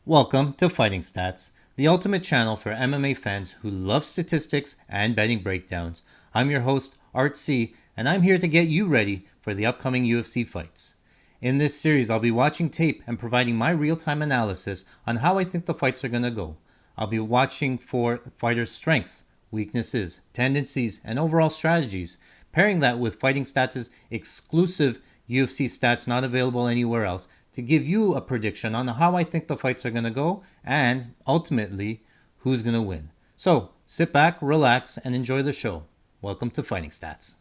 Welcome to Fighting Stats, the ultimate channel for MMA fans who love statistics and betting breakdowns. I'm your host, Art C, and I'm here to get you ready for the upcoming UFC fights. In this series, I'll be watching tape and providing my real time analysis on how I think the fights are going to go. I'll be watching for fighters' strengths, weaknesses, tendencies, and overall strategies, pairing that with Fighting Stats' exclusive UFC stats not available anywhere else to give you a prediction on how I think the fights are going to go and ultimately who's going to win. So sit back, relax, and enjoy the show. Welcome to Fighting Stats.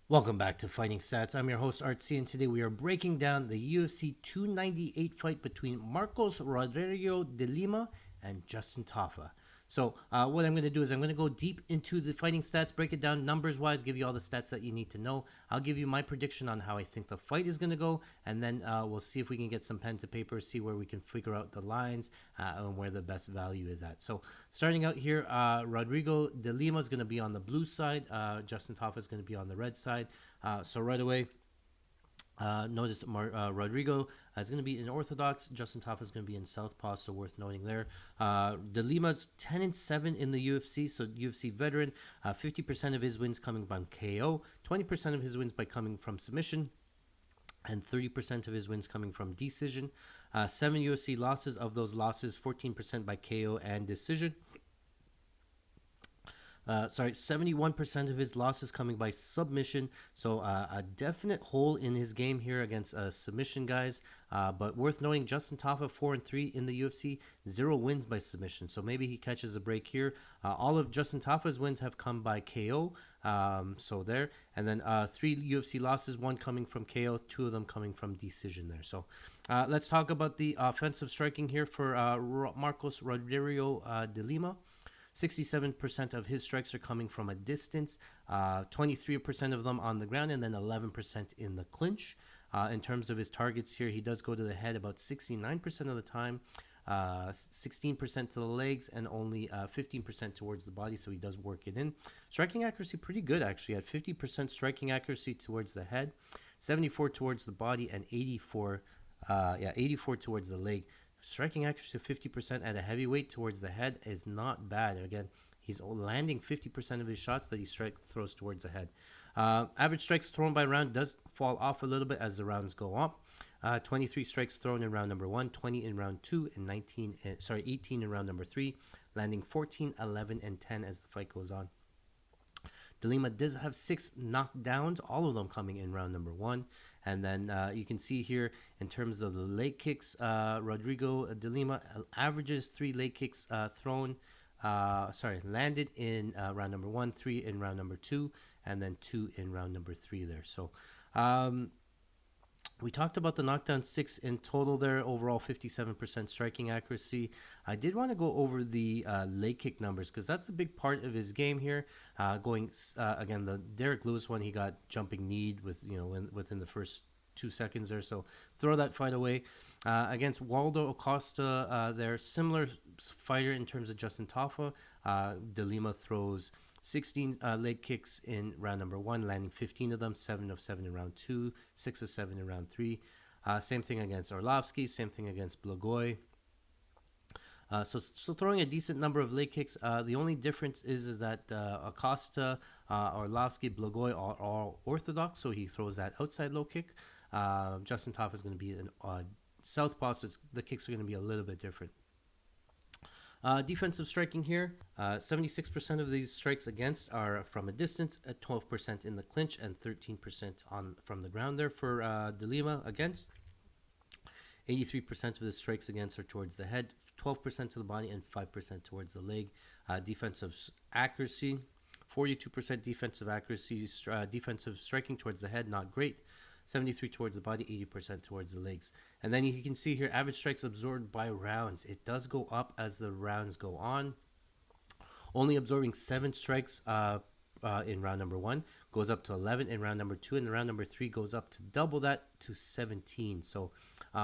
Welcome back to Fighting Stats. I'm your host, Art C, and today we are breaking down the UFC 298 fight between Marcos Rodrigo de Lima and Justin Tafa. So what I'm going to do is I'm going to go deep into the fighting stats, break it down numbers-wise, give you all the stats that you need to know. I'll give you my prediction on how I think the fight is going to go, and then we'll see if we can get some pen to paper, see where we can figure out the lines and where the best value is at. So starting out here, Rodrigo de Lima is going to be on the blue side. Justin Tafa is going to be on the red side. So right away, notice Rodrigo is going to be in orthodox. Justin Tafa is going to be in southpaw, so worth noting there. De Lima's 10-7 in the UFC, so UFC veteran. 50% of his wins coming by KO, 20% of his wins by coming from submission, and 30% of his wins coming from decision. 7 UFC losses. Of those losses, 14% by KO and decision. 71% of his losses coming by submission. So a definite hole in his game here against submission guys. But worth noting, Justin Tafa 4-3 in the UFC, 0 wins by submission. So maybe he catches a break here. All of Justin Tafa's wins have come by KO. So there, and then 3 UFC losses, 1 coming from KO, 2 of them coming from decision there. So let's talk about the offensive striking here for Marcos Rodrigo de Lima. 67% of his strikes are coming from a distance, 23% of them on the ground, and then 11% in the clinch. In terms of his targets here, he does go to the head about 69% of the time, 16% to the legs, and only 15% towards the body, so he does work it in. Striking accuracy pretty good, actually, at 50% striking accuracy towards the head, 74 towards the body, and 84 towards the leg. Striking accuracy of 50% at a heavyweight towards the head is not bad. Again, he's landing 50% of his shots that he throws towards the head. Average strikes thrown by round does fall off a little bit as the rounds go up. 23 strikes thrown in round number 1, 20 in round 2, and 18 in round number 3, landing 14, 11, and 10 as the fight goes on. De Lima does have 6 knockdowns, all of them coming in round number 1. And then you can see here in terms of the leg kicks, Rodrigo de Lima averages 3 leg kicks landed in round number 1, 3 in round number 2, and then 2 in round number 3 there. So we talked about the knockdown, 6 in total there, overall 57% striking accuracy. I did want to go over the leg kick numbers because that's a big part of his game here. Again, the Derek Lewis one, he got jumping knee within the first 2 seconds there. So throw that fight away. Against Waldo Acosta, they're similar fighter in terms of Justin Tafa. De Lima throws 16 leg kicks in round number 1, landing 15 of them, 7 of 7 in round 2, 6 of 7 in round 3. Same thing against Orlovsky, same thing against Blagoy. So throwing a decent number of leg kicks. The only difference is that Acosta, Orlovsky, Blagoy are all orthodox, so he throws that outside low kick. Justin Tafa is going to be an southpaw, so the kicks are going to be a little bit different. Defensive striking here, 76% of these strikes against are from a distance, at 12% in the clinch, and 13% from the ground there for De Lima against. 83% of the strikes against are towards the head, 12% to the body, and 5% towards the leg. Defensive accuracy, 42% defensive accuracy, defensive striking towards the head, not great. 73 towards the body, 80% towards the legs. And then you can see here, average strikes absorbed by rounds. It does go up as the rounds go on. only absorbing 7 strikes in round number 1, goes up to 11 in round number 2, and in round number 3 goes up to double that to 17. So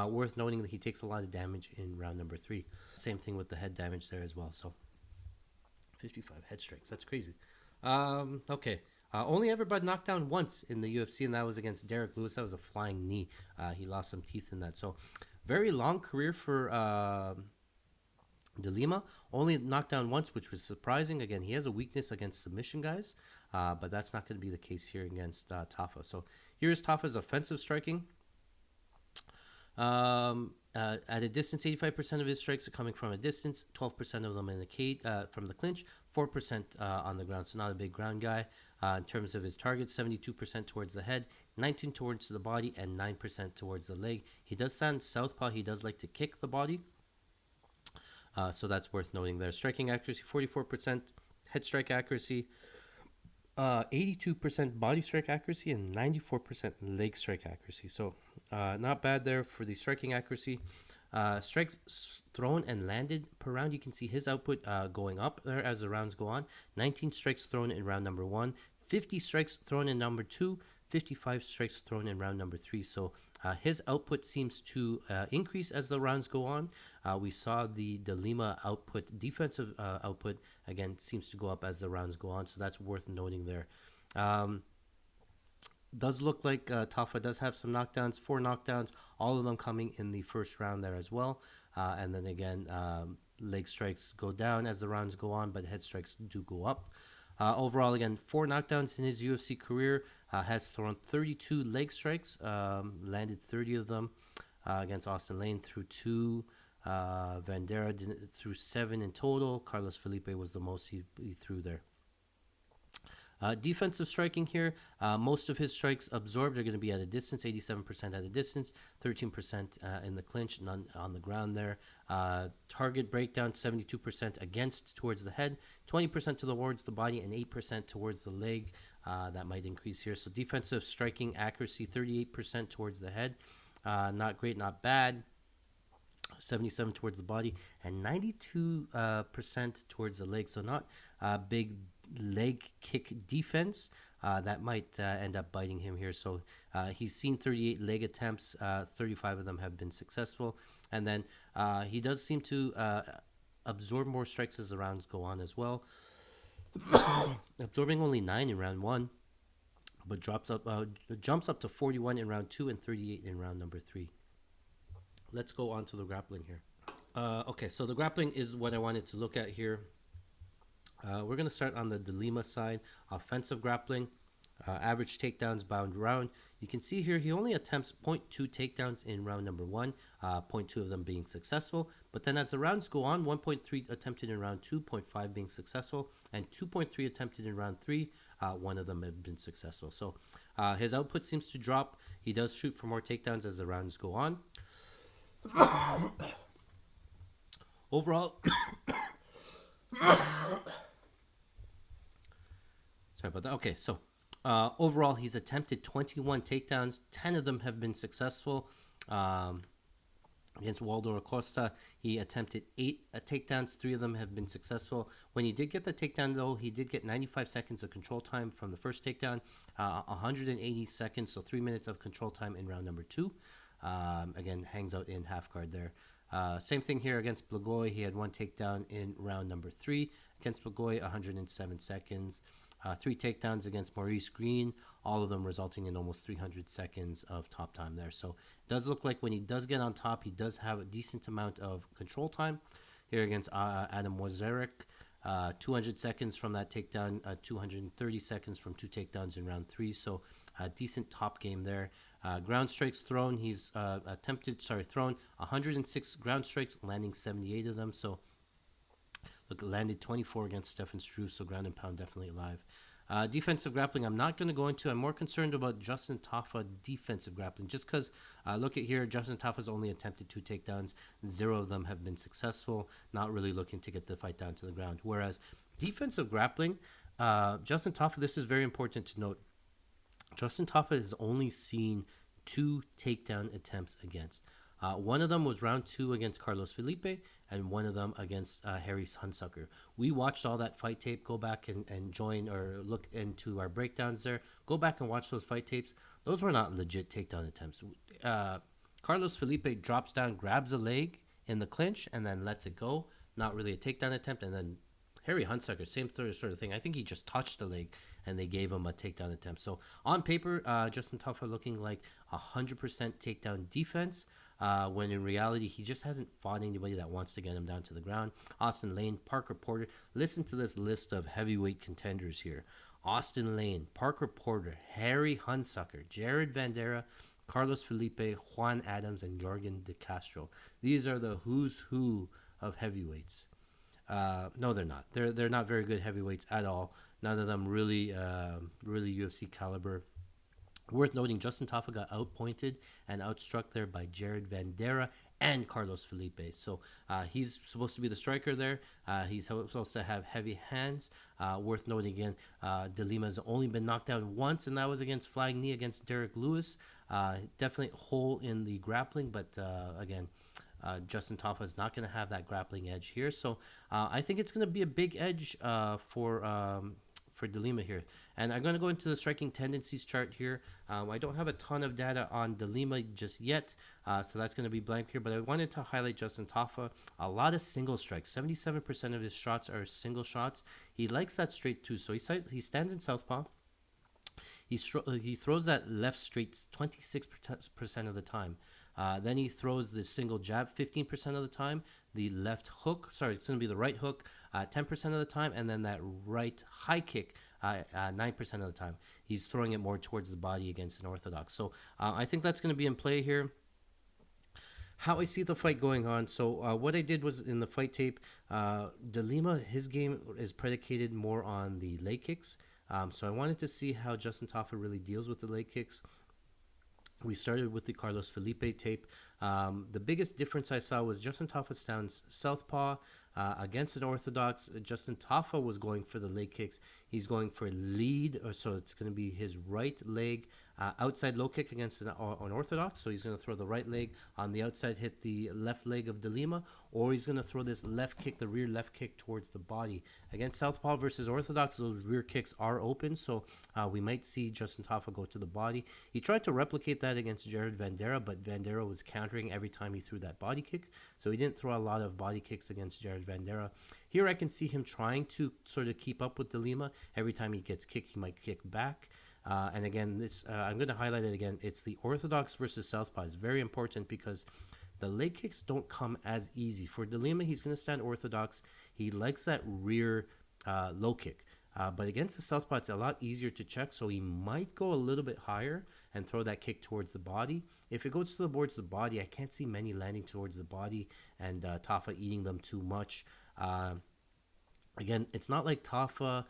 worth noting that he takes a lot of damage in round number 3. Same thing with the head damage there as well. So 55 head strikes. That's crazy. Okay. Only ever been knocked down once in the UFC, and that was against Derek Lewis. That was a flying knee. He lost some teeth in that. So very long career for De Lima. Only knocked down once, which was surprising. Again, he has a weakness against submission guys, but that's not going to be the case here against Tafa. So here's Tafa's offensive striking. At a distance, 85% of his strikes are coming from a distance, 12% of them in the cage, from the clinch, 4% on the ground, so not a big ground guy. In terms of his targets, 72% towards the head, 19% towards the body, and 9% towards the leg. He does stand southpaw. He does like to kick the body, so that's worth noting there. Striking accuracy, 44%, head strike accuracy, 82% body strike accuracy, and 94% leg strike accuracy. So not bad there for the striking accuracy. Strikes thrown and landed per round, you can see his output going up there as the rounds go on. 19 strikes thrown in round number 1, 50 strikes thrown in number 2, 55 strikes thrown in round number 3. So his output seems to increase as the rounds go on. We saw the De Lima output, defensive output, again, seems to go up as the rounds go on. So that's worth noting there. Does look like Tafa does have some knockdowns, 4 knockdowns, all of them coming in the first round there as well. And then again, leg strikes go down as the rounds go on, but head strikes do go up. Overall, again, 4 knockdowns in his UFC career. Has thrown 32 leg strikes, landed 30 of them against Austin Lane through 2. Vandera threw 7 in total. Carlos Felipe was the most he threw there. Defensive striking here, most of his strikes absorbed are going to be at a distance, 87% at a distance, 13% in the clinch, none on the ground there. Target breakdown, 72% against towards the head, 20% towards the body, and 8% towards the leg. That might increase here. So defensive striking accuracy, 38% towards the head. Not great, not bad. 77 towards the body, and 92% towards the leg. So not big leg kick defense. That might end up biting him here. So he's seen 38 leg attempts. 35 of them have been successful. And then he does seem to absorb more strikes as the rounds go on as well. Absorbing only 9 in round 1, but jumps up to 41 in round 2 and 38 in round number 3. Let's go on to the grappling here. Okay, so the grappling is what I wanted to look at here. We're going to start on the De Lima side. Offensive grappling, average takedowns bound round. You can see here he only attempts 0.2 takedowns in round number 1, 0.2 of them being successful. But then as the rounds go on, 1.3 attempted in round 2, 0.5 being successful, and 2.3 attempted in round 3, 1 of them have been successful. So his output seems to drop. He does shoot for more takedowns as the rounds go on. Overall, sorry about that. Okay, so overall, he's attempted 21 takedowns. 10 of them have been successful. Against Waldo Acosta, he attempted 8 takedowns. 3 of them have been successful. When he did get the takedown, though, he did get 95 seconds of control time from the first takedown, 180 seconds, so 3 minutes of control time in round number 2. Again, hangs out in half guard there. Same thing here against Blagoy. He had 1 takedown in round number 3. Against Blagoy, 107 seconds. 3 takedowns against Maurice Green, all of them resulting in almost 300 seconds of top time there. So it does look like when he does get on top, he does have a decent amount of control time. Here against Adam Wozerek, 200 seconds from that takedown, 230 seconds from 2 takedowns in round 3. So a decent top game there. Ground strikes thrown, he's thrown 106 ground strikes, landing 78 of them. So look, landed 24 against Stefan Struve, so ground and pound definitely alive. Defensive grappling, I'm not going to go into. I'm more concerned about Justin Tafa defensive grappling, just because look at here, Justin Tafa's only attempted 2 takedowns. 0 of them have been successful, not really looking to get the fight down to the ground. Whereas defensive grappling, Justin Tafa, this is very important to note. Justin Tafa has only seen 2 takedown attempts against. One of them was round 2 against Carlos Felipe, and one of them against Harry Hunsucker. We watched all that fight tape. Go back and join or look into our breakdowns there. Go back and watch those fight tapes. Those were not legit takedown attempts. Uh, Carlos Felipe drops down, grabs a leg in the clinch, and then lets it go. Not really a takedown attempt. And then Harry Hunsucker, same sort of thing. I think he just touched the leg, and they gave him a takedown attempt. So on paper, Justin Tafa looking like 100% takedown defense. When in reality, he just hasn't fought anybody that wants to get him down to the ground. Austin Lane, Parker Porter. Listen to this list of heavyweight contenders here. Austin Lane, Parker Porter, Harry Hunsucker, Jared Vanderaa, Carlos Felipe, Juan Adams, and Jorgen De Castro. These are the who's who of heavyweights. No, they're not. They're not very good heavyweights at all. None of them really UFC caliber. Worth noting, Justin Tafa got outpointed and outstruck there by Jared Vanderaa and Carlos Felipe. So he's supposed to be the striker there. He's supposed to have heavy hands. Worth noting again, De Lima's only been knocked out once, and that was against flying knee against Derek Lewis. Definitely hole in the grappling, but again, Justin Tafa is not going to have that grappling edge here. So I think it's going to be a big edge for De Lima here. And I'm going to go into the striking tendencies chart here. I don't have a ton of data on De Lima just yet, so that's going to be blank here. But I wanted to highlight Justin Tafa. A lot of single strikes. 77% of his shots are single shots. He likes that straight too. So he stands in southpaw. He throws that left straight 26% of the time. Then he throws the single jab 15% of the time. The left hook, it's going to be the right hook 10% of the time. And then that right high kick 9% of the time. He's throwing it more towards the body against an orthodox. So I think that's going to be in play here. How I see the fight going on. So what I did was in the fight tape, De Lima, his game is predicated more on the leg kicks. So I wanted to see how Justin Tafa really deals with the leg kicks. We started with the Carlos Felipe tape. The biggest difference I saw was Justin Tafa stands southpaw against an orthodox. Justin Tafa was going for the leg kicks. He's going for lead, so it's going to be his right leg outside low kick against an orthodox. So he's going to throw the right leg on the outside, hit the left leg of De Lima, or he's going to throw this left kick, the rear left kick towards the body. Against southpaw versus orthodox, those rear kicks are open, so we might see Justin Tafa go to the body. He tried to replicate that against Jared Vanderaa, but Vanderaa was countering every time he threw that body kick, so he didn't throw a lot of body kicks against Jared Vanderaa. Here I can see him trying to sort of keep up with De Lima. Every time he gets kicked, he might kick back. And again, this I'm going to highlight it again. It's the orthodox versus southpaw. It's very important because the leg kicks don't come as easy. For De Lima, he's going to stand orthodox. He likes that rear low kick. But against the southpaw, it's a lot easier to check, so he might go a little bit higher and throw that kick towards the body. If it goes towards the body, I can't see many landing towards the body and Tafa eating them too much. Again, it's not like Tafa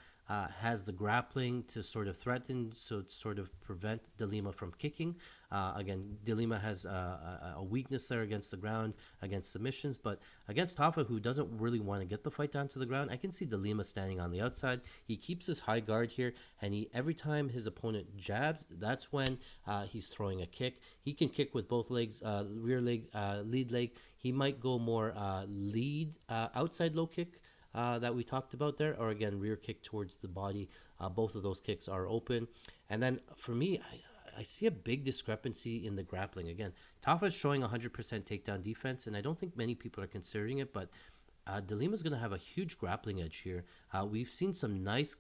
has the grappling to sort of threaten, so sort of prevent De Lima from kicking. Again, De Lima has a weakness there against the ground, against submissions, but against Tafa, who doesn't really want to get the fight down to the ground, I can see De Lima standing on the outside. He keeps his high guard here, and every time his opponent jabs, that's when he's throwing a kick. He can kick with both legs, rear leg, lead leg. He might go more lead, outside low kick, that we talked about there, or again, rear kick towards the body. Both of those kicks are open. And then for me, I see a big discrepancy in the grappling. Again, Tafa is showing 100% takedown defense, and I don't think many people are considering it, but De Lima is going to have a huge grappling edge here. We've seen some nice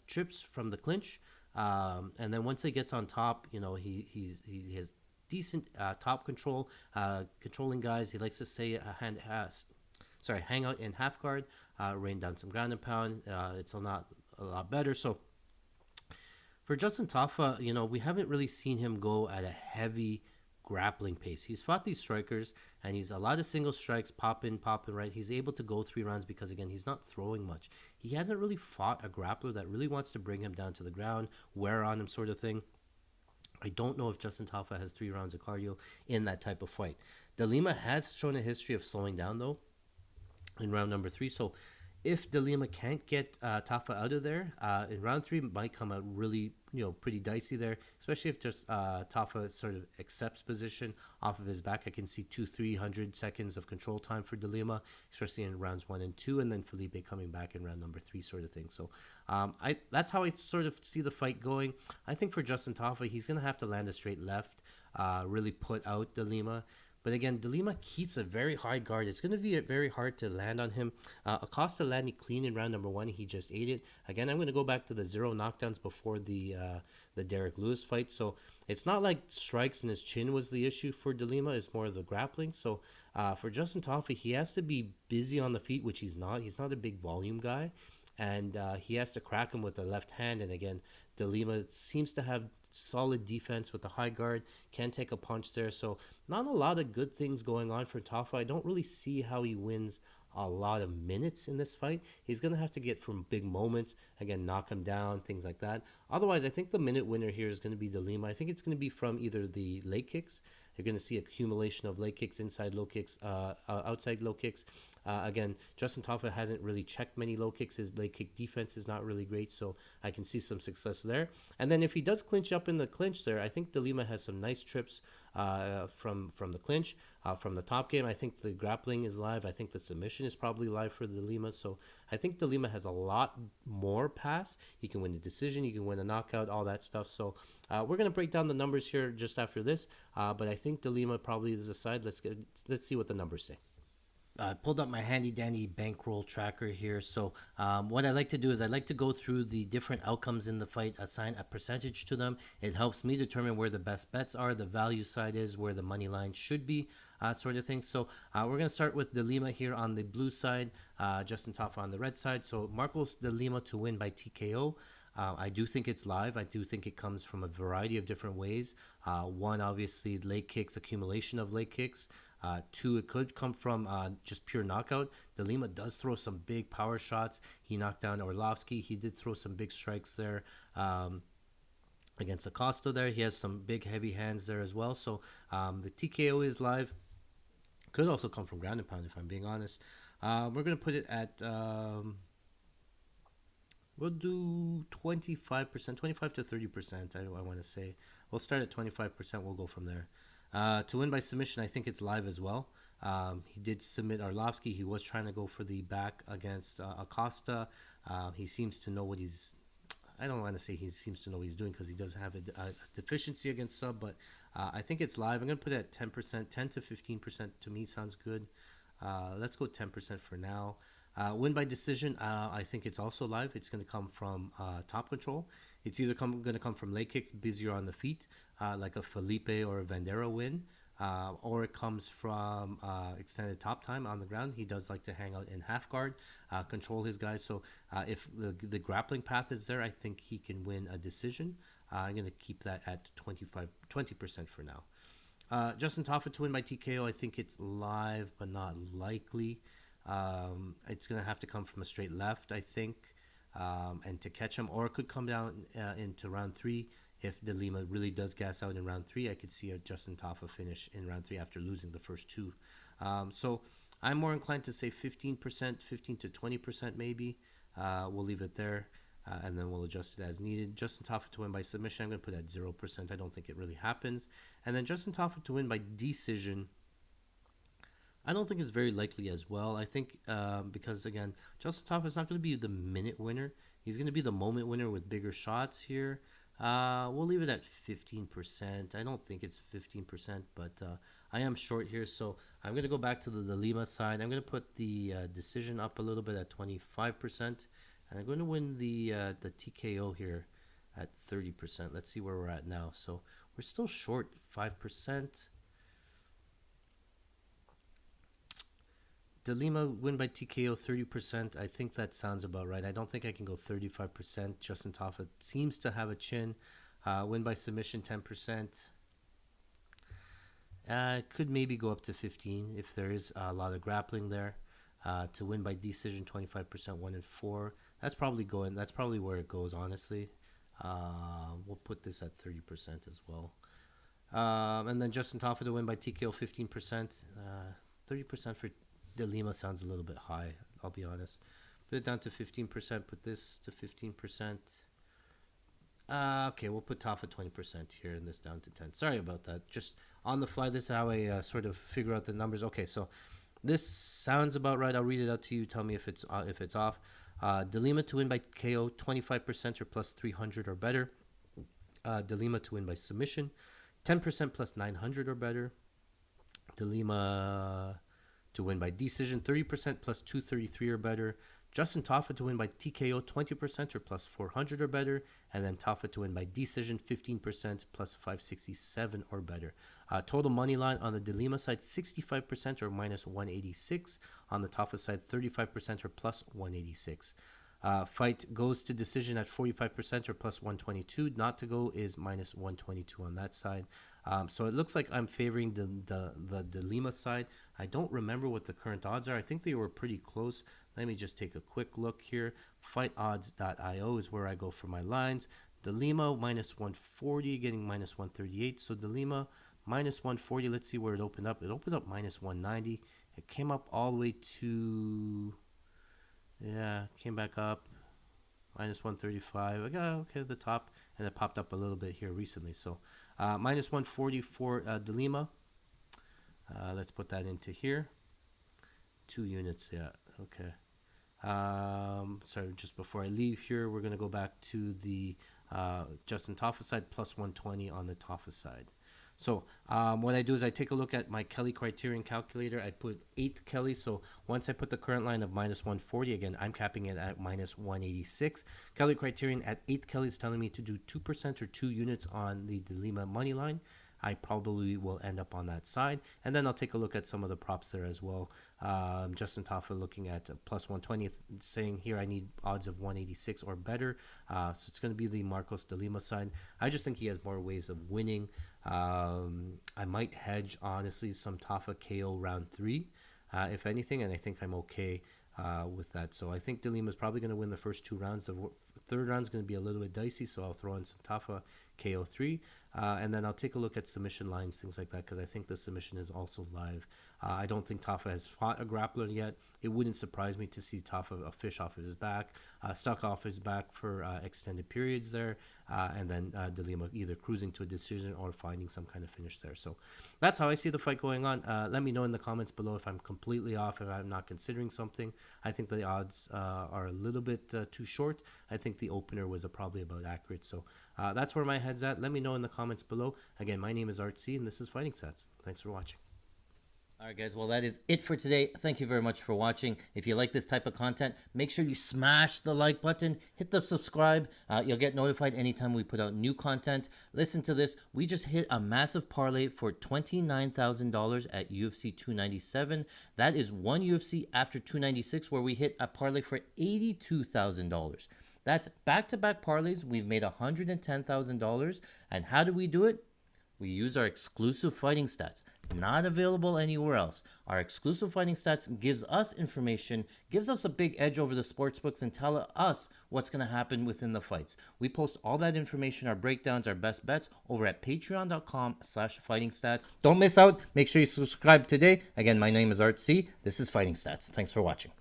trips from the clinch, and then once he gets on top, he has decent top control, controlling guys. He likes to say hang out in half guard, rain down some ground and pound. It's a lot better. So for Justin Tafa, we haven't really seen him go at a heavy grappling pace. He's fought these strikers, and he's a lot of single strikes, popping, right? He's able to go 3 rounds because, again, he's not throwing much. He hasn't really fought a grappler that really wants to bring him down to the ground, wear on him sort of thing. I don't know if Justin Tafa has 3 rounds of cardio in that type of fight. De Lima has shown a history of slowing down, though, in round number 3. So If De Lima can't get Tafa out of there, in round three might come out really, pretty dicey there, especially if just Tafa sort of accepts position off of his back. I can see 300 seconds of control time for De Lima, especially in rounds 1 and 2, and then Felipe coming back in round number 3, sort of thing. So that's how I sort of see the fight going. I think for Justin Tafa, he's going to have to land a straight left, really put out De Lima. But again, De Lima keeps a very high guard. It's going to be very hard to land on him. Acosta landed clean in round number 1. He just ate it. Again, I'm going to go back to the 0 knockdowns before the Derek Lewis fight. So it's not like strikes in his chin was the issue for De Lima. It's more of the grappling. So for Justin Tafa, he has to be busy on the feet, which he's not. He's not a big volume guy. And he has to crack him with the left hand. And again, De Lima seems to have solid defense with the high guard, can take a punch there. So not a lot of good things going on for Tafa. I don't really see how he wins a lot of minutes in this fight. He's going to have to get from big moments, again, knock him down, things like that. Otherwise, I think the minute winner here is going to be De Lima. I think it's going to be from either the leg kicks. You're going to see accumulation of leg kicks, inside low kicks, outside low kicks. Again, Justin Tafa hasn't really checked many low kicks. His leg kick defense is not really great, so I can see some success there. And then if he does clinch up in the clinch there, I think De Lima has some nice trips from the clinch, from the top game. I think the grappling is live. I think the submission is probably live for De Lima. So I think De Lima has a lot more paths. He can win the decision. He can win a knockout, all that stuff. So we're going to break down the numbers here just after this. But I think De Lima probably is the side. Let's see what the numbers say. Pulled up my handy dandy bankroll tracker here. So what I like to do is I like to go through the different outcomes in the fight, assign a percentage to them. It helps me determine where the best bets are, the value side is, where the money line should be, sort of thing. So we're going to start with De Lima here on the blue side, Justin Tafa on the red side. So Marcos De Lima to win by TKO. I do think it's live. I do think it comes from a variety of different ways. One, obviously, leg kicks, accumulation of leg kicks. 2, it could come from just pure knockout. De Lima does throw some big power shots. He knocked down Orlovsky. He did throw some big strikes there against Acosta there. He has some big, heavy hands there as well. So the TKO is live. Could also come from ground and pound, if I'm being honest. We're going to put it at... we'll do 25%, 25 to 30%, I want to say. We'll start at 25%. We'll go from there. To win by submission, I think it's live as well. He did submit Arlovsky. He was trying to go for the back against Acosta. He seems to know what he's... I don't want to say he seems to know what he's doing because he does have a deficiency against sub, but I think it's live. I'm going to put it at 10%. 10 to 15% to me sounds good. Let's go 10% for now. Win by decision, I think it's also live. It's going to come from top control. It's either going to come from leg kicks, busier on the feet, like a Felipe or a Vandera win, or it comes from extended top time on the ground. He does like to hang out in half guard, control his guys. So if the grappling path is there, I think he can win a decision. I'm going to keep that at 20% for now. Justin Tafa to win by TKO, I think it's live, but not likely. It's going to have to come from a straight left, I think, and to catch him, or it could come down into round 3. If De Lima really does gas out in round 3, I could see a Justin Tafa finish in round 3 after losing the first 2. So I'm more inclined to say 15%, 15 to 20% maybe. We'll leave it there, and then we'll adjust it as needed. Justin Tafa to win by submission, I'm going to put at 0%. I don't think it really happens. And then Justin Tafa to win by decision, I don't think it's very likely as well. I think because, again, Justin Tafa is not going to be the minute winner. He's going to be the moment winner with bigger shots here. We'll leave it at 15%. I don't think it's 15%, but I am short here. So I'm going to go back to the Lima side. I'm going to put the decision up a little bit at 25%. And I'm going to win the TKO here at 30%. Let's see where we're at now. So we're still short 5%. De Lima win by TKO 30%. I think that sounds about right. I don't think I can go 35%. Justin Tafa seems to have a chin. Win by submission 10%. Could maybe go up to 15 if there is a lot of grappling there. To win by decision 25%, 1 and 4. That's probably where it goes, honestly. We'll put this at 30% as well. And then Justin Tafa to win by TKO 15%. 30% for De Lima sounds a little bit high, I'll be honest. Put it down to 15%. Put this to 15%. Okay, we'll put Tafa 20% here and this down to 10. Sorry about that. Just on the fly, this is how I sort of figure out the numbers. Okay, so this sounds about right. I'll read it out to you. Tell me if it's off. De Lima to win by KO 25% or plus 300 or better. De Lima to win by submission 10% plus 900 or better. De Lima to win by decision 30% plus 233 or better. Justin Tafa to win by TKO 20% or plus 400 or better. And then Tafa to win by decision 15% plus 567 or better. Total money line on the De Lima side 65% or minus 186. On the Tafa side 35% or plus 186. Fight goes to decision at 45% or plus 122. Not to go is minus 122 on that side. So it looks like I'm favoring the De Lima side. I don't remember what the current odds are. I think they were pretty close. Let me just take a quick look here. FightOdds.io is where I go for my lines. De Lima minus 140, getting minus 138. So De Lima minus 140. Let's see where it opened up. It opened up minus 190. It came up all the way to, yeah, came back up minus 135. Okay, the top, and it popped up a little bit here recently. So minus 140 for De Lima. Let's put that into here. 2 units, yeah, okay. Sorry, just before I leave here, we're going to go back to the Justin Tafa side, plus 120 on the Tafa side. So what I do is I take a look at my Kelly criterion calculator. I put 8th Kelly. So once I put the current line of minus 140, again, I'm capping it at minus 186. Kelly criterion at 8th Kelly is telling me to do 2% or 2 units on the De Lima money line. I probably will end up on that side. And then I'll take a look at some of the props there as well. Justin Tafa looking at plus 120, saying here I need odds of 186 or better. So it's going to be the Marcos De Lima side. I just think he has more ways of winning. I might hedge, honestly, some Tafa KO round 3, if anything, and I think I'm okay with that. So I think De Lima is probably going to win the first 2 rounds. The third round is going to be a little bit dicey, so I'll throw in some Tafa KO 3. And then I'll take a look at submission lines, things like that, because I think the submission is also live. I don't think Tafa has fought a grappler yet. It wouldn't surprise me to see Tafa a fish off of his back, stuck off his back for extended periods there, and then De Lima either cruising to a decision or finding some kind of finish there. So that's how I see the fight going on. Let me know in the comments below if I'm completely off, if I'm not considering something. I think the odds are a little bit too short. I think the opener was probably about accurate. So that's where my head's at. Let me know in the comments below. Again, my name is Art C, and this is Fighting Stats. Thanks for watching. All right, guys. Well, that is it for today. Thank you very much for watching. If you like this type of content, make sure you smash the like button, hit the subscribe. You'll get notified anytime we put out new content. Listen to this. We just hit a massive parlay for $29,000 at UFC 297. That is one UFC after 296 where we hit a parlay for $82,000. That's back-to-back parlays. We've made $110,000. And how do we do it? We use our exclusive fighting stats, not available anywhere else. Our exclusive fighting stats gives us information, gives us a big edge over the sportsbooks, and tell us what's going to happen within the fights. We post all that information, our breakdowns, our best bets, over at patreon.com/fightingstats. Don't miss out. Make sure you subscribe today. Again, my name is Art C. This is Fighting Stats. Thanks for watching.